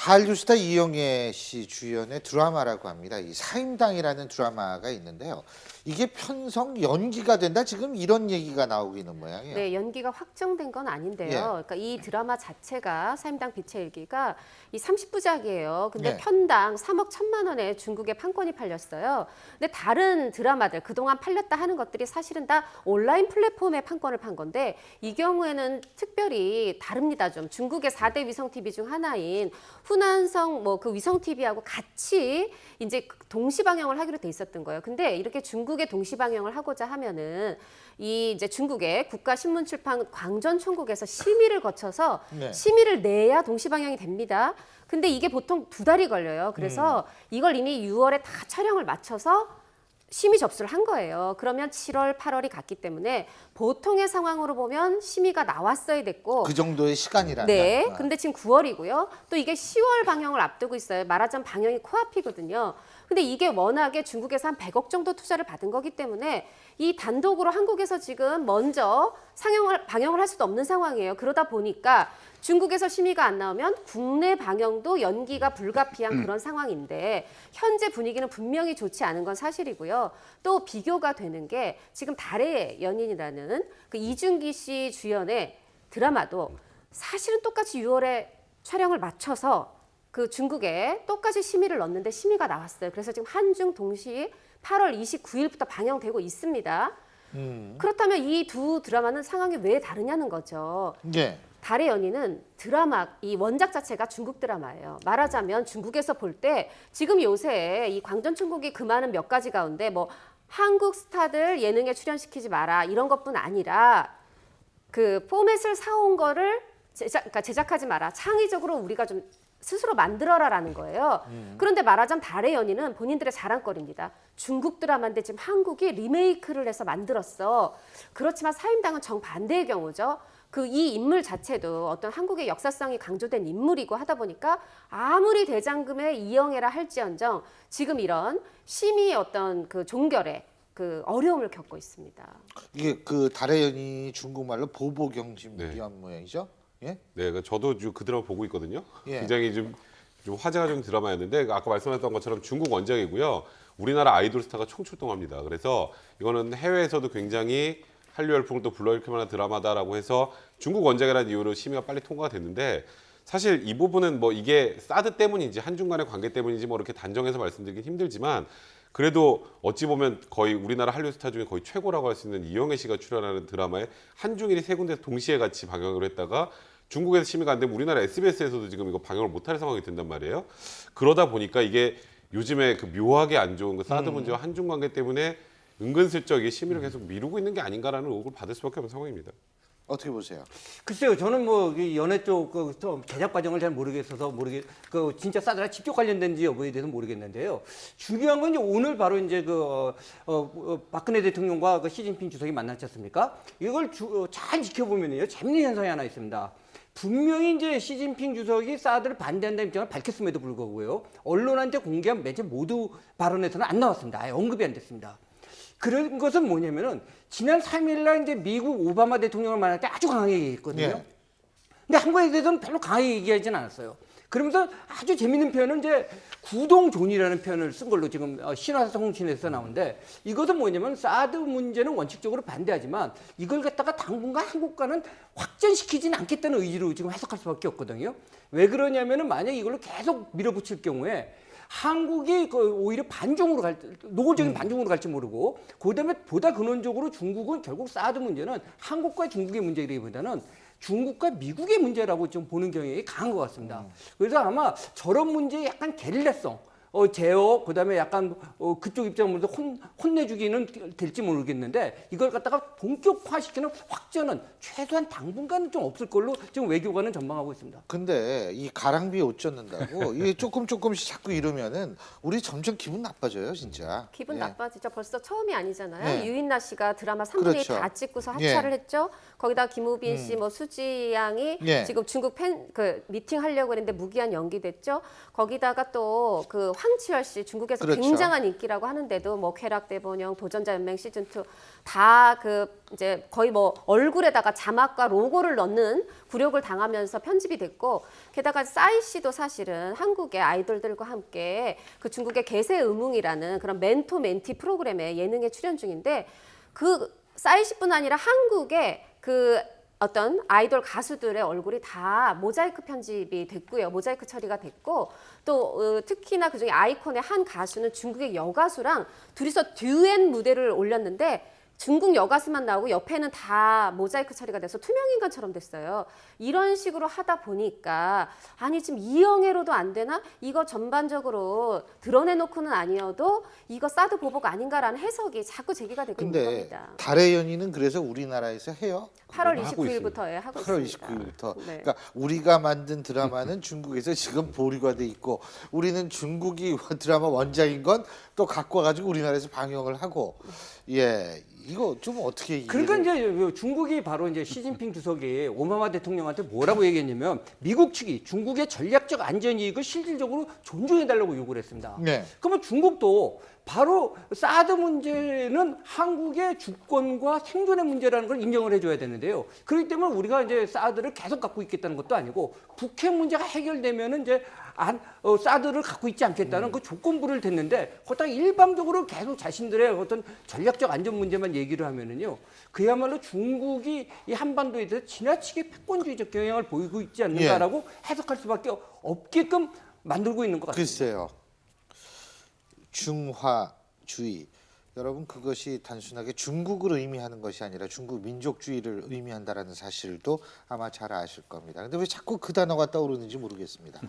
한류 스타 이영애 씨 주연의 드라마라고 합니다. 이 사임당이라는 드라마가 있는데요. 이게 편성 연기가 된다 지금 이런 얘기가 나오고 있는 모양이에요. 네, 연기가 확정된 건 아닌데요. 예. 그러니까 이 드라마 자체가 사임당 빛의 일기가 이 30부작이에요. 근데 예. 편당 3억 1천만 원에 중국에 판권이 팔렸어요. 근데 다른 드라마들 그동안 팔렸다 하는 것들이 사실은 다 온라인 플랫폼에 판권을 판 건데 이 경우에는 특별히 다릅니다. 좀 중국의 4대 위성 TV 중 하나인 후난성 뭐 그 위성 TV하고 같이 이제 동시 방영을 하기로 돼 있었던 거예요. 근데 이렇게 중국에 동시 방영을 하고자 하면은 이 이제 중국의 국가신문출판 광전총국에서 심의를 거쳐서 네. 심의를 내야 동시 방영이 됩니다. 근데 이게 보통 2달이 걸려요. 그래서 이걸 이미 6월에 다 촬영을 마쳐서 심의 접수를 한 거예요. 그러면 7월, 8월이 갔기 때문에 보통의 상황으로 보면 심의가 나왔어야 됐고 그 정도의 시간이라는. 네. 근데 지금 9월이고요. 또 이게 10월 방영을 앞두고 있어요. 말하자면 방영이 코앞이거든요. 근데 이게 워낙에 중국에서 한 100억 정도 투자를 받은 거기 때문에 이 단독으로 한국에서 지금 먼저 방영을 할 수도 없는 상황이에요. 그러다 보니까 중국에서 심의가 안 나오면 국내 방영도 연기가 불가피한 그런 상황인데 현재 분위기는 분명히 좋지 않은 건 사실이고요. 또 비교가 되는 게 지금 달의 연인이라는 그 이준기 씨 주연의 드라마도 사실은 똑같이 6월에 촬영을 마쳐서 그 중국에 똑같이 심의를 넣었는데 심의가 나왔어요. 그래서 지금 한중 동시 8월 29일부터 방영되고 있습니다. 그렇다면 이 두 드라마는 상황이 왜 다르냐는 거죠. 예. 달의 연인은 드라마, 이 원작 자체가 중국 드라마예요. 말하자면 중국에서 볼 때 지금 요새 이 광전총국이 그 많은 몇 가지 가운데 뭐 한국 스타들 예능에 출연시키지 마라 이런 것뿐 아니라 그 포맷을 사온 거를 그러니까 제작하지 마라. 창의적으로 우리가 좀 스스로 만들어라라는 거예요. 그런데 말하자면 달의 연인은 본인들의 자랑거리입니다. 중국 드라마인데 지금 한국이 리메이크를 해서 만들었어. 그렇지만 사임당은 정반대의 경우죠. 그 이 인물 자체도 어떤 한국의 역사성이 강조된 인물이고 하다 보니까 아무리 대장금의 이영애라 할지언정 지금 이런 심의의 어떤 그 종결에 그 어려움을 겪고 있습니다. 이게 그 달의 연이 중국말로 보보경심 네. 이런 모양이죠. 예? 네, 저도 그 드라마 보고 있거든요. 예. 굉장히 좀 화제가 좀 드라마였는데 아까 말씀하셨던 것처럼 중국 원작이고요. 우리나라 아이돌 스타가 총출동합니다. 그래서 이거는 해외에서도 굉장히 한류 열풍을 또 불러일으킬 만한 드라마다라고 해서 중국 원작이라는 이유로 심의가 빨리 통과가 됐는데 사실 이 부분은 뭐 이게 사드 때문인지 한중 간의 관계 때문인지 뭐 이렇게 단정해서 말씀드리긴 힘들지만 그래도 어찌 보면 거의 우리나라 한류 스타 중에 거의 최고라고 할 수 있는 이영애 씨가 출연하는 드라마에 한중일이 세 군데서 동시에 같이 방영을 했다가 중국에서 심의가 안 되면 우리나라 SBS에서도 지금 이거 방영을 못할 상황이 된단 말이에요. 그러다 보니까 이게 요즘에 그 묘하게 안 좋은 그 사드 문제와 한중 관계 때문에 은근슬쩍 이게 심의를 계속 미루고 있는 게 아닌가라는 의혹을 받을 수밖에 없는 상황입니다. 어떻게 보세요? 글쎄요, 저는 뭐 연애 쪽 제작 과정을 잘 모르겠어서 그 진짜 사드랑 직접 관련된지 여부에 대해서 모르겠는데요. 중요한 건 이제 오늘 바로 이제 박근혜 대통령과 그 시진핑 주석이 만났지 않습니까? 이걸 잘 지켜보면요, 재밌는 현상이 하나 있습니다. 분명히 이제 시진핑 주석이 사드를 반대한다는 입장을 밝혔음에도 불구하고요, 언론한테 공개한 매체 모두 발언에서는 안 나왔습니다. 아예 언급이 안 됐습니다. 그런 것은 뭐냐면은 지난 3일날 이제 미국 오바마 대통령을 만날 때 아주 강하게 얘기했거든요. 예. 근데 한국에 대해서는 별로 강하게 얘기하지는 않았어요. 그러면서 아주 재밌는 표현은 이제 구동존이라는 표현을 쓴 걸로 지금 신화통신에서 나오는데 이것은 뭐냐면 사드 문제는 원칙적으로 반대하지만 이걸 갖다가 당분간 한국과는 확전시키지는 않겠다는 의지로 지금 해석할 수밖에 없거든요. 왜 그러냐면은 만약 이걸로 계속 밀어붙일 경우에 한국이 오히려 반중으로 노골적인 반중으로 갈지 모르고 그다음에 보다 근원적으로 중국은 결국 사드 문제는 한국과 중국의 문제이기보다는 중국과 미국의 문제라고 좀 보는 경향이 강한 것 같습니다. 그래서 아마 저런 문제에 약간 게릴라성, 제어, 그다음에 약간 그쪽 입장으로서 혼내주기는 될지 모르겠는데 이걸 갖다가 본격화시키는 확전은 최소한 당분간은 좀 없을 걸로 지금 외교관은 전망하고 있습니다. 근데 이 가랑비에 옷 젖는다고 이게 조금씩 자꾸 이러면은 우리 점점 기분 나빠져요, 진짜. 기분 예. 나빠지죠. 벌써 처음이 아니잖아요. 네. 유인나 씨가 드라마 3분의 2 그렇죠. 다 찍고서 하차를 예. 했죠. 거기다 김우빈 씨, 뭐 수지 양이 예. 지금 중국 미팅 하려고 했는데 무기한 연기됐죠. 거기다가 또 그 황치열 씨 중국에서 그렇죠. 굉장한 인기라고 하는데도 뭐 쾌락대본영, 도전자연맹 시즌 2 다 그 이제 거의 뭐 얼굴에다가 자막과 로고를 넣는 굴욕을 당하면서 편집이 됐고 게다가 싸이 씨도 사실은 한국의 아이돌들과 함께 그 중국의 개세 음웅이라는 그런 멘토 멘티 프로그램에 예능에 출연 중인데 그 싸이 씨뿐 아니라 한국의 그 어떤 아이돌 가수들의 얼굴이 다 모자이크 편집이 됐고요. 모자이크 처리가 됐고 또 특히나 그중에 아이콘의 한 가수는 중국의 여가수랑 둘이서 듀엣 무대를 올렸는데 중국 여가수만 나오고 옆에는 다 모자이크 처리가 돼서 투명인간처럼 됐어요. 이런 식으로 하다 보니까 아니 지금 이영애로도 안 되나? 이거 전반적으로 드러내놓고는 아니어도 이거 사드 보복 아닌가라는 해석이 자꾸 제기가 되고 있는 근데 겁니다. 달의 연인은 그래서 우리나라에서 해요? 8월 하고 29일부터 하고 8월 있습니다. 29일부터. 네. 그러니까 우리가 만든 드라마는 중국에서 지금 보류가 돼 있고 우리는 중국이 드라마 원작인 건 또 갖고 와가지고 우리나라에서 방영을 하고 예 이거 좀 어떻게 이해를- 그러니까 이제 중국이 바로 이제 시진핑 주석이 오바마 대통령한테 뭐라고 얘기했냐면 미국 측이 중국의 전략적 안전 이익을 실질적으로 존중해달라고 요구를 했습니다. 네. 그러면 중국도 바로 사드 문제는 한국의 주권과 생존의 문제라는 걸 인정을 해줘야 되는데요. 그렇기 때문에 우리가 이제 사드를 계속 갖고 있겠다는 것도 아니고 북핵 문제가 해결되면은 이제 사드를 갖고 있지 않겠다는 그 조건부를 댔는데 거기다 일방적으로 계속 자신들의 어떤 전략적 안전 문제만 얘기를 하면은요. 그야말로 중국이 이 한반도에 대해서 지나치게 패권주의적 경향을 보이고 있지 않는가라고 해석할 수밖에 없게끔 만들고 있는 것 같습니다. 글쎄요. 중화주의. 여러분 그것이 단순하게 중국을 의미하는 것이 아니라 중국 민족주의를 의미한다라는 사실도 아마 잘 아실 겁니다. 근데 왜 자꾸 그 단어가 떠오르는지 모르겠습니다.